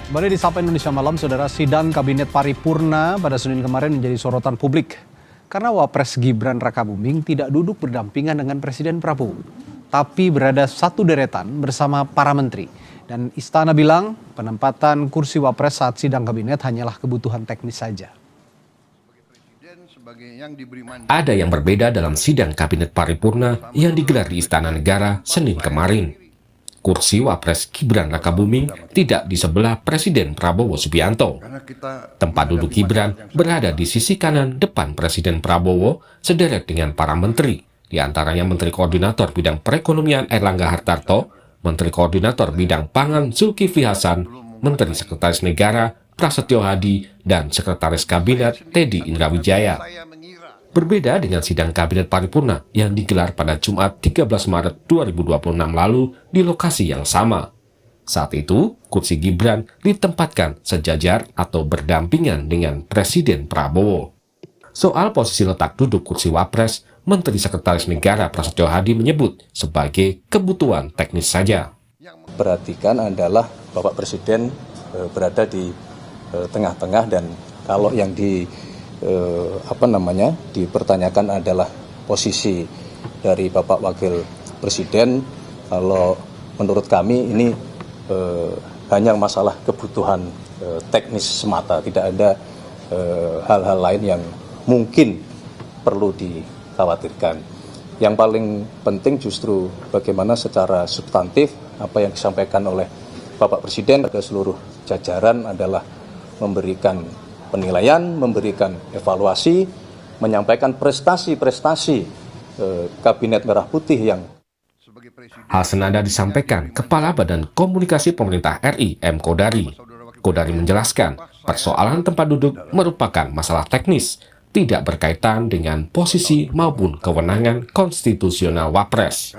Kembali di Sapa Indonesia Malam, Saudara, sidang Kabinet Paripurna pada Senin kemarin menjadi sorotan publik karena Wapres Gibran Rakabuming tidak duduk berdampingan dengan Presiden Prabowo, tapi berada satu deretan bersama para menteri. Dan Istana bilang penempatan kursi Wapres saat sidang Kabinet hanyalah kebutuhan teknis saja. Ada yang berbeda dalam sidang Kabinet Paripurna yang digelar di Istana Negara Senin kemarin. Kursi Wapres Gibran Rakabuming tidak di sebelah Presiden Prabowo Subianto. Tempat duduk Gibran berada di sisi kanan depan Presiden Prabowo sederet dengan para menteri, di antaranya Menteri Koordinator Bidang Perekonomian Airlangga Hartarto, Menteri Koordinator Bidang Pangan Zulkifli Hasan, Menteri Sekretaris Negara Prasetyo Hadi, dan Sekretaris Kabinet Teddy Indrawijaya. Berbeda dengan sidang Kabinet Paripurna yang digelar pada Jumat 13 Maret 2026 lalu di lokasi yang sama. Saat itu, kursi Gibran ditempatkan sejajar atau berdampingan dengan Presiden Prabowo. Soal posisi letak duduk kursi Wapres, Menteri Sekretaris Negara Prasetyo Hadi menyebut sebagai kebutuhan teknis saja. Perhatikan adalah Bapak Presiden berada di tengah-tengah, dan kalau yang dipertanyakan adalah posisi dari Bapak Wakil Presiden. Kalau menurut kami ini hanya masalah kebutuhan teknis semata, tidak ada hal-hal lain yang mungkin perlu dikhawatirkan. Yang paling penting justru bagaimana secara substantif apa yang disampaikan oleh Bapak Presiden pada seluruh jajaran adalah memberikan penilaian, memberikan evaluasi, menyampaikan prestasi-prestasi Kabinet Merah Putih yang... Hal senada disampaikan Kepala Badan Komunikasi Pemerintah RI M. Kodari. Kodari menjelaskan persoalan tempat duduk merupakan masalah teknis, tidak berkaitan dengan posisi maupun kewenangan konstitusional Wapres.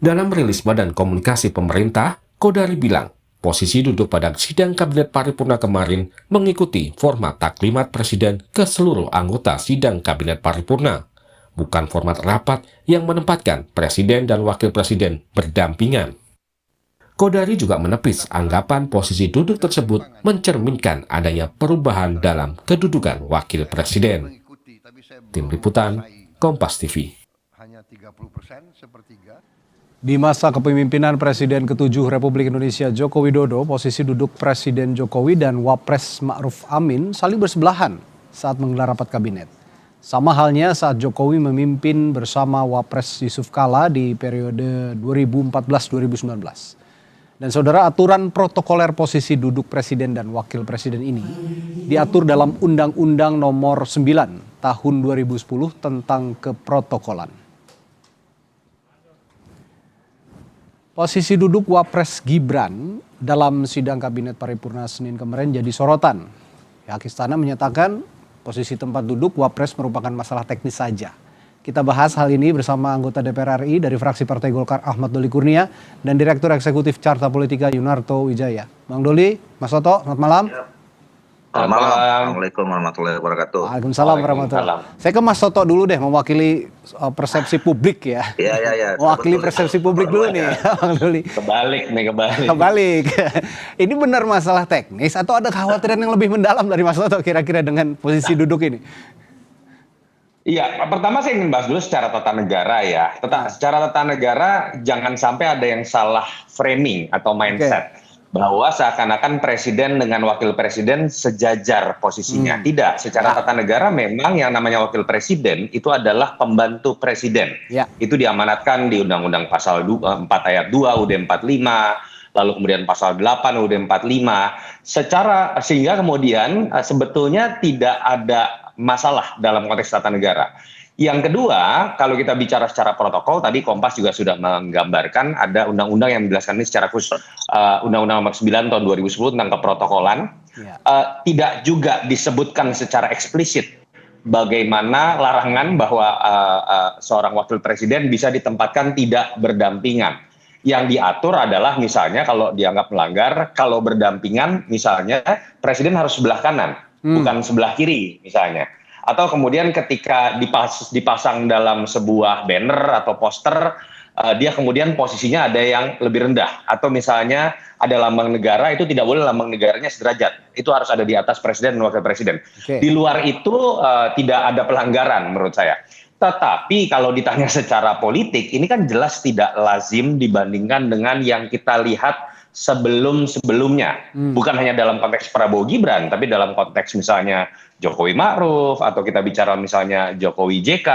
Dalam rilis Badan Komunikasi Pemerintah, Kodari bilang, posisi duduk pada sidang Kabinet Paripurna kemarin mengikuti format taklimat Presiden ke seluruh anggota sidang Kabinet Paripurna, bukan format rapat yang menempatkan Presiden dan Wakil Presiden berdampingan. Kodari juga menepis anggapan posisi duduk tersebut mencerminkan adanya perubahan dalam kedudukan Wakil Presiden. Tim Liputan, Kompas TV. Di masa kepemimpinan Presiden ke-7 Republik Indonesia Joko Widodo, posisi duduk Presiden Jokowi dan Wapres Ma'ruf Amin saling bersebelahan saat menggelar rapat kabinet. Sama halnya saat Jokowi memimpin bersama Wapres Yusuf Kala di periode 2014-2019. Dan saudara, aturan protokoler posisi duduk Presiden dan Wakil Presiden ini diatur dalam Undang-Undang Nomor 9 Tahun 2010 tentang Keprotokolan. Posisi duduk Wapres Gibran dalam sidang Kabinet Paripurna Senin kemarin jadi sorotan. Pihak Istana menyatakan posisi tempat duduk Wapres merupakan masalah teknis saja. Kita bahas hal ini bersama anggota DPR RI dari fraksi Partai Golkar Ahmad Doli Kurnia dan Direktur Eksekutif Carta Politika Yunarto Wijaya. Bang Doli, Mas Toto, selamat malam. Selamat malam. Assalamualaikum warahmatullahi wabarakatuh. Waalaikumsalam warahmatullahi wabarakatuh. Saya ke Mas Toto dulu deh, mewakili persepsi publik ya. Iya. Mewakili persepsi publik dulu nih, Bang Doli. Kebalik. Ini benar masalah teknis atau ada kekhawatiran yang lebih mendalam dari Mas Toto kira-kira dengan posisi duduk ini? Iya, pertama saya ingin bahas dulu secara tata negara ya. Secara tata negara jangan sampai ada yang salah framing atau mindset. Bahwa seakan-akan presiden dengan wakil presiden sejajar posisinya. Tidak, secara tata negara memang yang namanya wakil presiden itu adalah pembantu presiden. Itu diamanatkan di Undang-Undang Pasal 4 Ayat 2 UUD 45, lalu kemudian Pasal 8 UUD 45, sehingga kemudian sebetulnya tidak ada masalah dalam konteks tata negara. Yang kedua, kalau kita bicara secara protokol, tadi Kompas juga sudah menggambarkan ada undang-undang yang menjelaskan ini secara khusus, Undang-Undang Nomor 9 Tahun 2010 tentang keprotokolan. Tidak juga disebutkan secara eksplisit bagaimana larangan bahwa seorang wakil presiden bisa ditempatkan tidak berdampingan. Yang diatur adalah misalnya kalau dianggap melanggar, kalau berdampingan misalnya presiden harus sebelah kanan, bukan sebelah kiri misalnya. Atau kemudian ketika dipasang dalam sebuah banner atau poster, dia kemudian posisinya ada yang lebih rendah. Atau misalnya ada lambang negara, itu tidak boleh lambang negaranya sederajat. Itu harus ada di atas presiden dan wakil presiden. Oke. Di luar itu tidak ada pelanggaran menurut saya. Tetapi kalau ditanya secara politik, ini kan jelas tidak lazim dibandingkan dengan yang kita lihat sebelum-sebelumnya. Bukan hanya dalam konteks Prabowo Gibran, tapi dalam konteks misalnya Jokowi Ma'ruf, atau kita bicara misalnya Jokowi JK.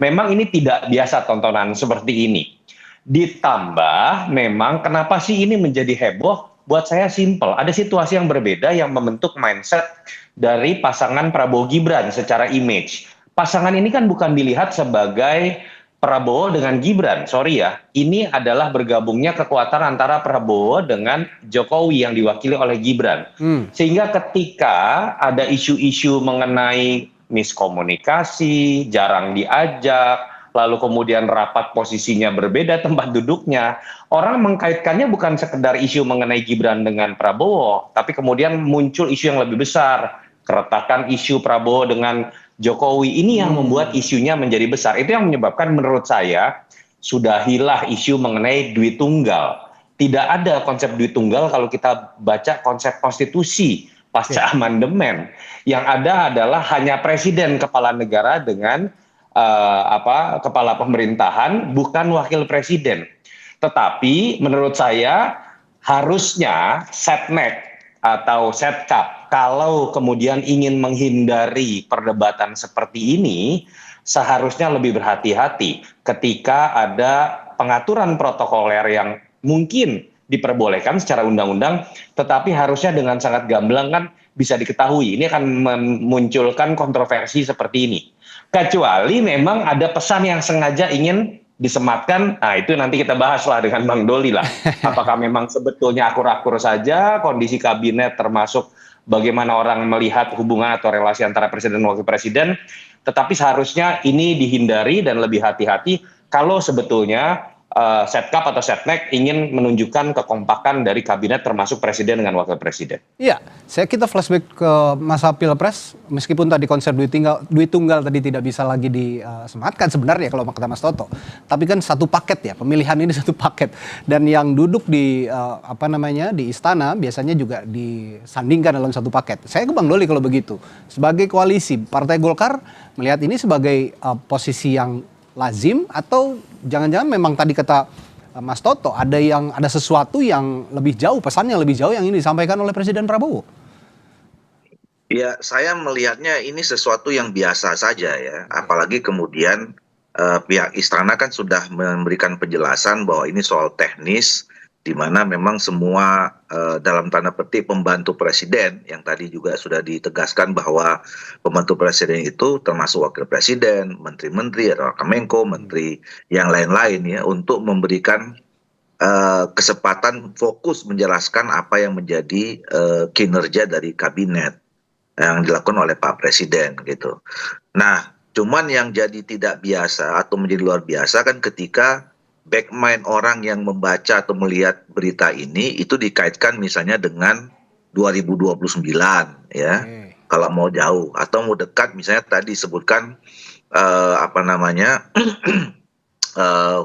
Memang ini tidak biasa tontonan seperti ini. Ditambah memang kenapa sih ini menjadi heboh? Buat saya simple, ada situasi yang berbeda yang membentuk mindset dari pasangan Prabowo Gibran secara image. Pasangan ini kan bukan dilihat sebagai Prabowo dengan Gibran, sorry ya, ini adalah bergabungnya kekuatan antara Prabowo dengan Jokowi yang diwakili oleh Gibran. Sehingga ketika ada isu-isu mengenai miskomunikasi, jarang diajak, lalu kemudian rapat posisinya berbeda tempat duduknya, orang mengkaitkannya bukan sekedar isu mengenai Gibran dengan Prabowo, tapi kemudian muncul isu yang lebih besar, keretakan isu Prabowo dengan Jokowi. Ini yang membuat isunya menjadi besar. Itu yang menyebabkan menurut saya sudahilah isu mengenai duit tunggal. Tidak ada konsep duit tunggal kalau kita baca konsep konstitusi pasca amandemen. Yang ada adalah hanya presiden kepala negara dengan kepala pemerintahan, bukan wakil presiden. Tetapi menurut saya harusnya setnek atau setkap, kalau kemudian ingin menghindari perdebatan seperti ini, seharusnya lebih berhati-hati ketika ada pengaturan protokoler yang mungkin diperbolehkan secara undang-undang, tetapi harusnya dengan sangat gamblang kan bisa diketahui. Ini akan memunculkan kontroversi seperti ini. Kecuali memang ada pesan yang sengaja ingin disematkan, nah itu nanti kita bahaslah dengan Bang Doli lah. Apakah memang sebetulnya akur-akur saja kondisi kabinet, termasuk bagaimana orang melihat hubungan atau relasi antara presiden dan wakil presiden, tetapi seharusnya ini dihindari dan lebih hati-hati kalau sebetulnya setkap atau setnek ingin menunjukkan kekompakan dari kabinet termasuk presiden dengan wakil presiden. Iya, kita flashback ke masa Pilpres, meskipun tadi konsep duit tunggal tadi tidak bisa lagi disematkan sebenarnya kalau kata Mas Toto. Tapi kan satu paket ya, pemilihan ini satu paket. Dan yang duduk di di istana biasanya juga disandingkan dalam satu paket. Saya ke Bang Doli kalau begitu. Sebagai koalisi, Partai Golkar melihat ini sebagai posisi yang lazim, atau jangan-jangan memang tadi kata Mas Toto ada sesuatu yang lebih jauh, pesan yang lebih jauh yang ini disampaikan oleh Presiden Prabowo? Ya, saya melihatnya ini sesuatu yang biasa saja ya. Apalagi kemudian pihak istana kan sudah memberikan penjelasan bahwa ini soal teknis, di mana memang semua dalam tanda petik pembantu presiden, yang tadi juga sudah ditegaskan bahwa pembantu presiden itu termasuk wakil presiden, menteri-menteri atau Menko, menteri yang lain-lain ya, untuk memberikan kesempatan fokus menjelaskan apa yang menjadi kinerja dari kabinet yang dilakukan oleh Pak Presiden gitu. Nah, cuman yang jadi tidak biasa atau menjadi luar biasa kan ketika back mind orang yang membaca atau melihat berita ini itu dikaitkan misalnya dengan 2029 ya. Kalau mau jauh atau mau dekat, misalnya tadi disebutkan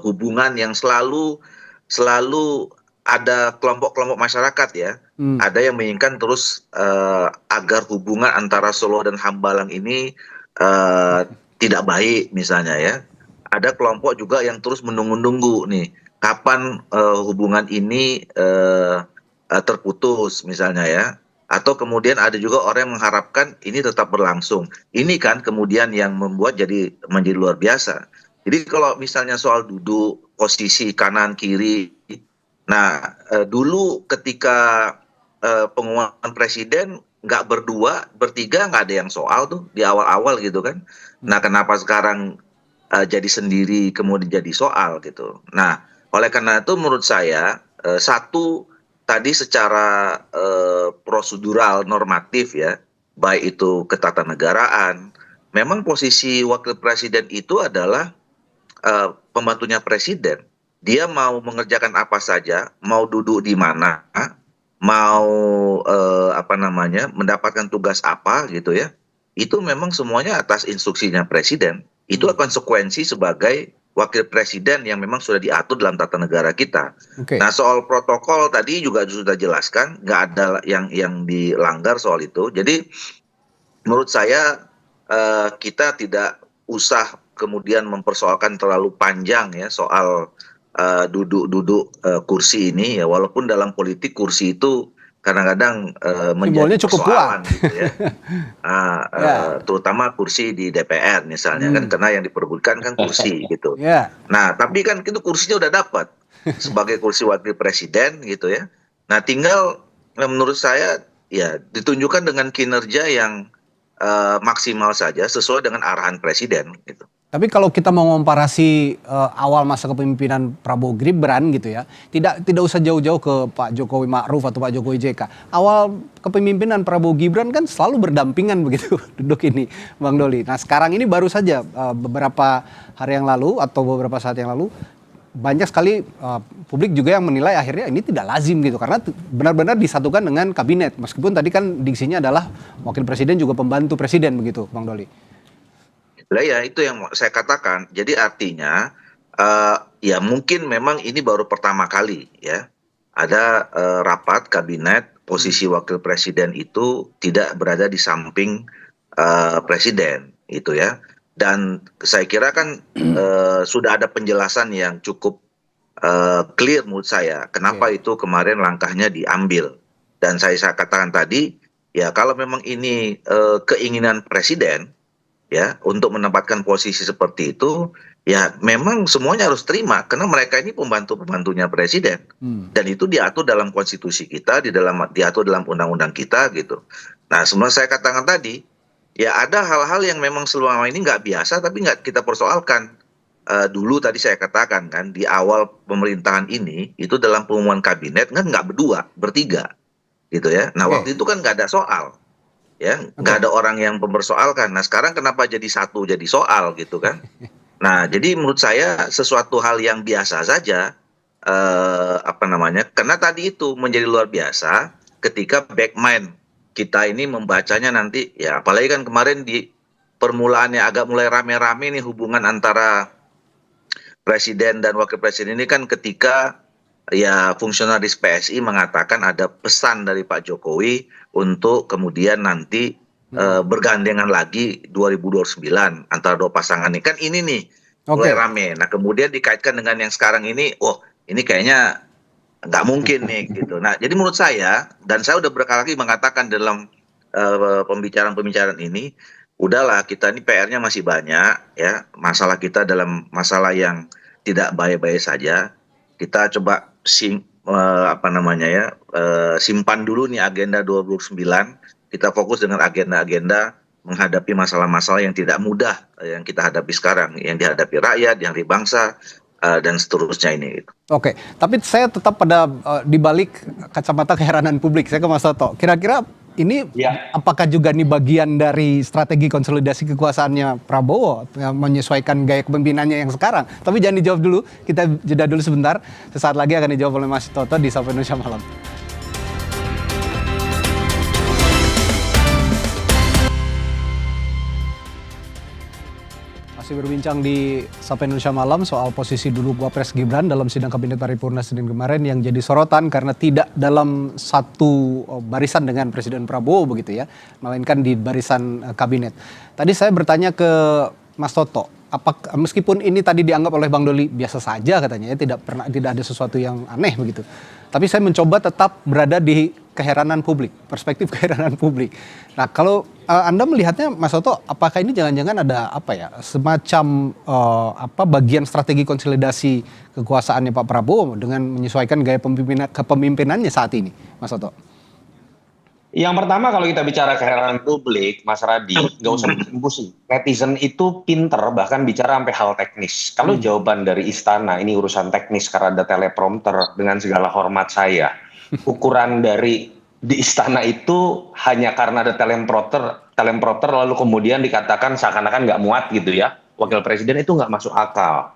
hubungan yang selalu ada kelompok-kelompok masyarakat ya. Ada yang menginginkan terus agar hubungan antara Solo dan Hambalang ini tidak baik misalnya ya. Ada kelompok juga yang terus menunggu-nunggu nih kapan hubungan ini terputus misalnya ya. Atau kemudian ada juga orang yang mengharapkan ini tetap berlangsung. Ini kan kemudian yang membuat menjadi luar biasa. Jadi kalau misalnya soal duduk posisi kanan kiri, nah dulu ketika pengumuman presiden nggak berdua, bertiga nggak ada yang soal tuh di awal-awal gitu kan. Nah kenapa sekarang jadi sendiri kemudian jadi soal gitu. Nah oleh karena itu menurut saya satu tadi secara prosedural normatif ya, baik itu ketatanegaraan, memang posisi wakil presiden itu adalah pembantunya presiden. Dia mau mengerjakan apa saja, mau duduk di mana, mau mendapatkan tugas apa gitu ya, itu memang semuanya atas instruksinya presiden. Itu konsekuensi sebagai wakil presiden yang memang sudah diatur dalam tata negara kita. Oke. Nah, soal protokol tadi juga sudah jelaskan, nggak ada yang dilanggar soal itu. Jadi menurut saya kita tidak usah kemudian mempersoalkan terlalu panjang ya soal duduk-duduk kursi ini ya, walaupun dalam politik kursi itu kadang-kadang Simbolnya menjadi cukup persoalan kuat. gitu ya. Ya. Terutama kursi di DPR misalnya kan, karena yang diperebutkan kan kursi gitu. Ya. Nah, tapi kan itu kursinya udah dapat sebagai kursi wakil presiden gitu ya. Nah, tinggal menurut saya ya ditunjukkan dengan kinerja yang maksimal saja sesuai dengan arahan presiden gitu. Tapi kalau kita mau komparasi awal masa kepemimpinan Prabowo Gibran gitu ya, tidak usah jauh-jauh ke Pak Jokowi Ma'ruf atau Pak Jokowi JK. Awal kepemimpinan Prabowo Gibran kan selalu berdampingan begitu duduk ini, Bang Doli. Nah sekarang ini baru saja beberapa hari yang lalu atau beberapa saat yang lalu banyak sekali publik juga yang menilai akhirnya ini tidak lazim gitu karena benar-benar disatukan dengan kabinet. Meskipun tadi kan diksinya adalah wakil presiden juga pembantu presiden begitu, Bang Doli. Lah ya itu yang saya katakan. Jadi artinya ya mungkin memang ini baru pertama kali ya ada rapat kabinet posisi wakil presiden itu tidak berada di samping presiden itu ya. Dan saya kira kan sudah ada penjelasan yang cukup clear menurut saya kenapa itu kemarin langkahnya diambil. Dan saya katakan tadi ya kalau memang ini keinginan presiden ya untuk menempatkan posisi seperti itu ya memang semuanya harus terima karena mereka ini pembantunya presiden dan itu diatur dalam konstitusi kita diatur dalam undang-undang kita gitu. Nah sebenarnya saya katakan tadi ya ada hal-hal yang memang selama ini nggak biasa tapi nggak kita persoalkan. Dulu tadi saya katakan kan di awal pemerintahan ini itu dalam pengumuman kabinet kan nggak berdua bertiga gitu ya. Nah waktu itu kan nggak ada soal. Ya, nggak ada orang yang mempersoalkan. Nah, sekarang kenapa jadi satu jadi soal gitu kan? Nah, jadi menurut saya sesuatu hal yang biasa saja, karena tadi itu menjadi luar biasa ketika back mind kita ini membacanya nanti, ya apalagi kan kemarin di permulaannya agak mulai rame-rame nih hubungan antara presiden dan wakil presiden ini kan ketika ya fungsionaris PSI mengatakan ada pesan dari Pak Jokowi untuk kemudian nanti bergandengan lagi 2029 antara dua pasangan ini. Kan ini nih mulai rame. Nah kemudian dikaitkan dengan yang sekarang ini, oh ini kayaknya nggak mungkin nih gitu. Nah jadi menurut saya, dan saya udah berkali-kali mengatakan dalam pembicaraan-pembicaraan ini, udahlah kita ini PR-nya masih banyak ya. Masalah kita dalam masalah yang tidak baik-baik saja. Kita coba simpan dulu nih agenda 29, kita fokus dengan agenda-agenda menghadapi masalah-masalah yang tidak mudah yang kita hadapi sekarang, yang dihadapi rakyat, yang dihadapi bangsa dan seterusnya ini. Oke, tapi saya tetap pada di balik kacamata keheranan publik. Saya ke Mas Toto. Kira-kira ini apakah juga nih bagian dari strategi konsolidasi kekuasaannya Prabowo yang menyesuaikan gaya kepemimpinannya yang sekarang? Tapi jangan dijawab dulu, kita jeda dulu sebentar. Sesaat lagi akan dijawab oleh Mas Toto di Sapa Indonesia Malam. Masih berbincang di Sapa Indonesia Malam soal posisi duduk Wapres Gibran dalam sidang Kabinet Paripurna Senin kemarin yang jadi sorotan karena tidak dalam satu barisan dengan Presiden Prabowo begitu ya, melainkan di barisan kabinet. Tadi saya bertanya ke Mas Toto, meskipun ini tadi dianggap oleh Bang Doli biasa saja katanya ya, tidak ada sesuatu yang aneh begitu. Tapi saya mencoba tetap berada di keheranan publik, perspektif keheranan publik. Nah, kalau Anda melihatnya, Mas Toto, apakah ini jangan-jangan ada semacam bagian strategi konsolidasi kekuasaannya Pak Prabowo dengan menyesuaikan gaya kepemimpinannya saat ini, Mas Toto? Yang pertama kalau kita bicara keheranan publik, Mas Radi, nggak usah pusing. Netizen itu pinter bahkan bicara sampai hal teknis. Kalau jawaban dari istana ini urusan teknis karena ada teleprompter, dengan segala hormat saya, ukuran dari di istana itu hanya karena ada teleprompter lalu kemudian dikatakan seakan-akan nggak muat gitu ya. Wakil presiden itu nggak masuk akal.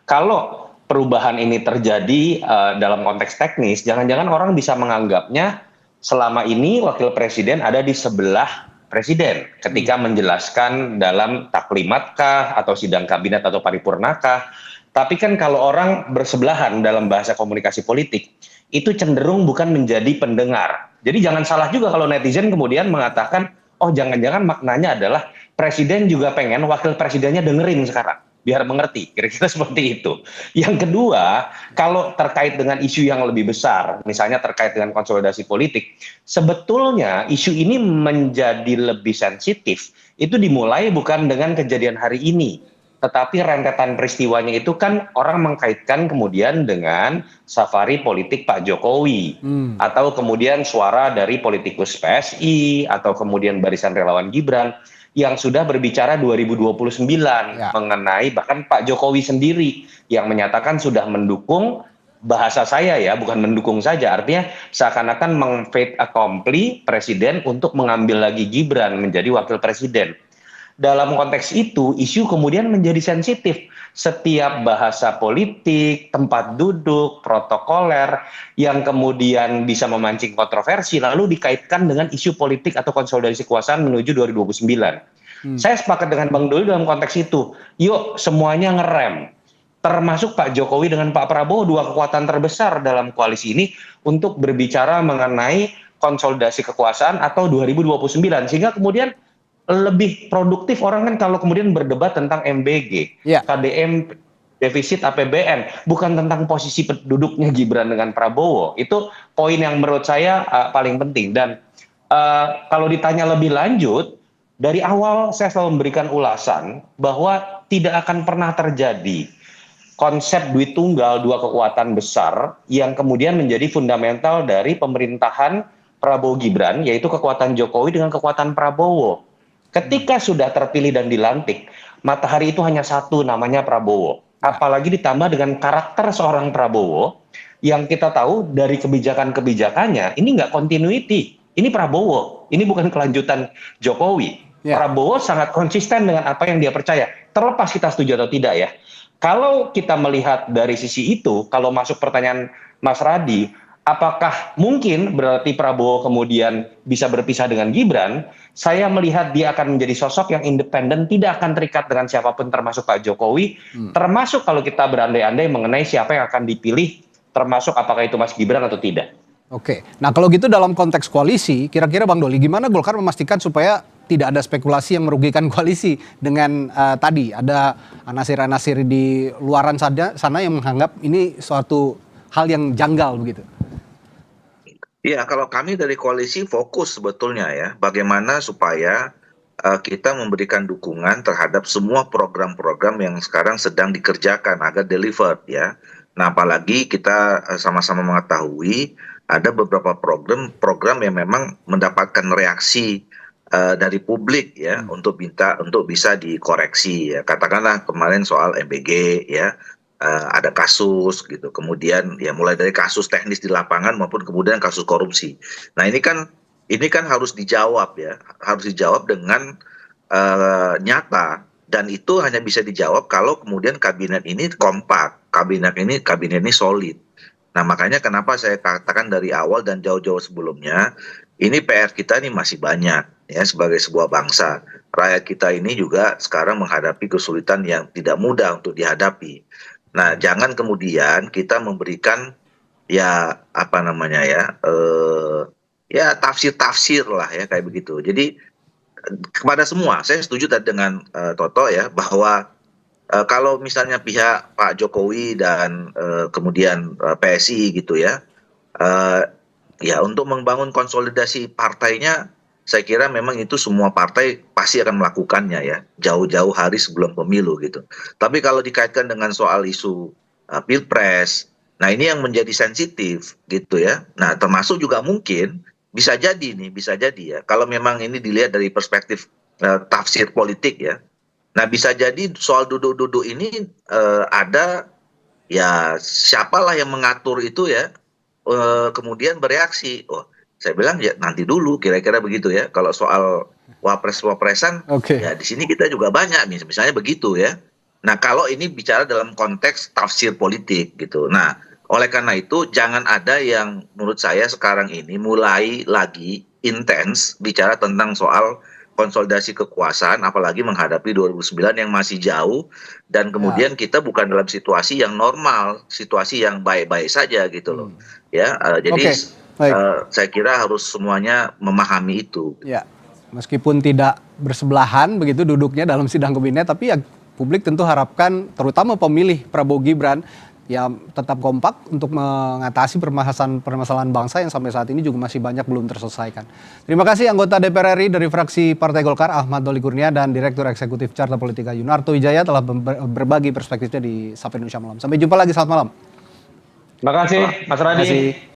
Kalau perubahan ini terjadi dalam konteks teknis, jangan-jangan orang bisa menganggapnya selama ini wakil presiden ada di sebelah presiden ketika menjelaskan dalam taklimatkah atau sidang kabinet atau paripurnakah. Tapi kan kalau orang bersebelahan dalam bahasa komunikasi politik, itu cenderung bukan menjadi pendengar. Jadi jangan salah juga kalau netizen kemudian mengatakan, oh jangan-jangan maknanya adalah presiden juga pengen wakil presidennya dengerin sekarang, biar mengerti, kira-kira seperti itu. Yang kedua, kalau terkait dengan isu yang lebih besar, misalnya terkait dengan konsolidasi politik, sebetulnya isu ini menjadi lebih sensitif, itu dimulai bukan dengan kejadian hari ini, tetapi rentetan peristiwanya itu kan orang mengkaitkan kemudian dengan safari politik Pak Jokowi, atau kemudian suara dari politikus PSI, atau kemudian barisan relawan Gibran, yang sudah berbicara 2029 mengenai bahkan Pak Jokowi sendiri yang menyatakan sudah mendukung, bahasa saya ya, bukan mendukung saja, artinya seakan-akan meng-fait accompli presiden untuk mengambil lagi Gibran menjadi wakil presiden. Dalam konteks itu, isu kemudian menjadi sensitif. Setiap bahasa politik, tempat duduk, protokoler, yang kemudian bisa memancing kontroversi, lalu dikaitkan dengan isu politik atau konsolidasi kekuasaan menuju 2029. Saya sepakat dengan Bang Doli dalam konteks itu. Yuk semuanya ngerem. Termasuk Pak Jokowi dengan Pak Prabowo, dua kekuatan terbesar dalam koalisi ini, untuk berbicara mengenai konsolidasi kekuasaan atau 2029. Sehingga kemudian lebih produktif orang kan kalau kemudian berdebat tentang MBG, KDM, defisit APBN, bukan tentang posisi duduknya Gibran dengan Prabowo. Itu poin yang menurut saya paling penting. Dan kalau ditanya lebih lanjut, dari awal saya selalu memberikan ulasan bahwa tidak akan pernah terjadi konsep duit tunggal dua kekuatan besar yang kemudian menjadi fundamental dari pemerintahan Prabowo Gibran, yaitu kekuatan Jokowi dengan kekuatan Prabowo. Ketika sudah terpilih dan dilantik, matahari itu hanya satu, namanya Prabowo. Apalagi ditambah dengan karakter seorang Prabowo, yang kita tahu dari kebijakan-kebijakannya, ini nggak continuity. Ini Prabowo, ini bukan kelanjutan Jokowi. Prabowo sangat konsisten dengan apa yang dia percaya. Terlepas kita setuju atau tidak ya. Kalau kita melihat dari sisi itu, kalau masuk pertanyaan Mas Radi, apakah mungkin berarti Prabowo kemudian bisa berpisah dengan Gibran? Saya melihat dia akan menjadi sosok yang independen, tidak akan terikat dengan siapapun termasuk Pak Jokowi, termasuk kalau kita berandai-andai mengenai siapa yang akan dipilih, termasuk apakah itu Mas Gibran atau tidak. Oke, nah kalau gitu dalam konteks koalisi, kira-kira Bang Doli, gimana Golkar memastikan supaya tidak ada spekulasi yang merugikan koalisi dengan tadi ada anasir-anasir di luaran sana yang menganggap ini suatu hal yang janggal begitu? Ya, kalau kami dari koalisi fokus sebetulnya ya, bagaimana supaya kita memberikan dukungan terhadap semua program-program yang sekarang sedang dikerjakan agar delivered ya. Nah, apalagi kita sama-sama mengetahui ada beberapa program yang memang mendapatkan reaksi dari publik ya untuk bisa dikoreksi ya. Katakanlah kemarin soal MBG ya. Ada kasus gitu, kemudian ya mulai dari kasus teknis di lapangan maupun kemudian kasus korupsi. Nah ini kan harus dijawab ya, harus dijawab dengan nyata, dan itu hanya bisa dijawab kalau kemudian kabinet ini kompak, kabinet ini solid. Nah makanya kenapa saya katakan dari awal dan jauh-jauh sebelumnya, ini PR kita ini masih banyak ya sebagai sebuah bangsa. Rakyat kita ini juga sekarang menghadapi kesulitan yang tidak mudah untuk dihadapi. Nah, jangan kemudian kita memberikan ya apa namanya ya tafsir-tafsir lah ya kayak begitu. Jadi kepada semua, saya setuju tadi dengan Toto ya bahwa kalau misalnya pihak Pak Jokowi dan kemudian PSI gitu ya, ya untuk membangun konsolidasi partainya, saya kira memang itu semua partai pasti akan melakukannya ya, jauh-jauh hari sebelum pemilu gitu. Tapi kalau dikaitkan dengan soal isu pilpres, nah ini yang menjadi sensitif gitu ya. Nah termasuk juga mungkin bisa jadi ya, kalau memang ini dilihat dari perspektif tafsir politik ya. Nah bisa jadi soal duduk-duduk ini ada ya siapalah yang mengatur itu ya, kemudian bereaksi. Saya bilang ya nanti dulu kira-kira begitu ya. Kalau soal wapres-wapresan, ya di sini kita juga banyak misalnya begitu ya. Nah kalau ini bicara dalam konteks tafsir politik gitu. Nah oleh karena itu jangan ada yang menurut saya sekarang ini mulai lagi intens bicara tentang soal konsolidasi kekuasaan, apalagi menghadapi 2009 yang masih jauh, dan kemudian kita bukan dalam situasi yang normal, situasi yang baik-baik saja gitu loh. Ya, jadi saya kira harus semuanya memahami itu. Ya, meskipun tidak bersebelahan begitu duduknya dalam sidang kabinet, tapi ya publik tentu harapkan, terutama pemilih Prabowo Gibran, ya tetap kompak untuk mengatasi permasalahan bangsa yang sampai saat ini juga masih banyak belum terselesaikan. Terima kasih anggota DPR RI dari fraksi Partai Golkar Ahmad Doli Kurnia dan Direktur Eksekutif Carta Politika Yunarto Wijaya telah berbagi perspektifnya di Sapa Indonesia Malam. Sampai jumpa lagi, selamat malam. Terima kasih Mas Radi.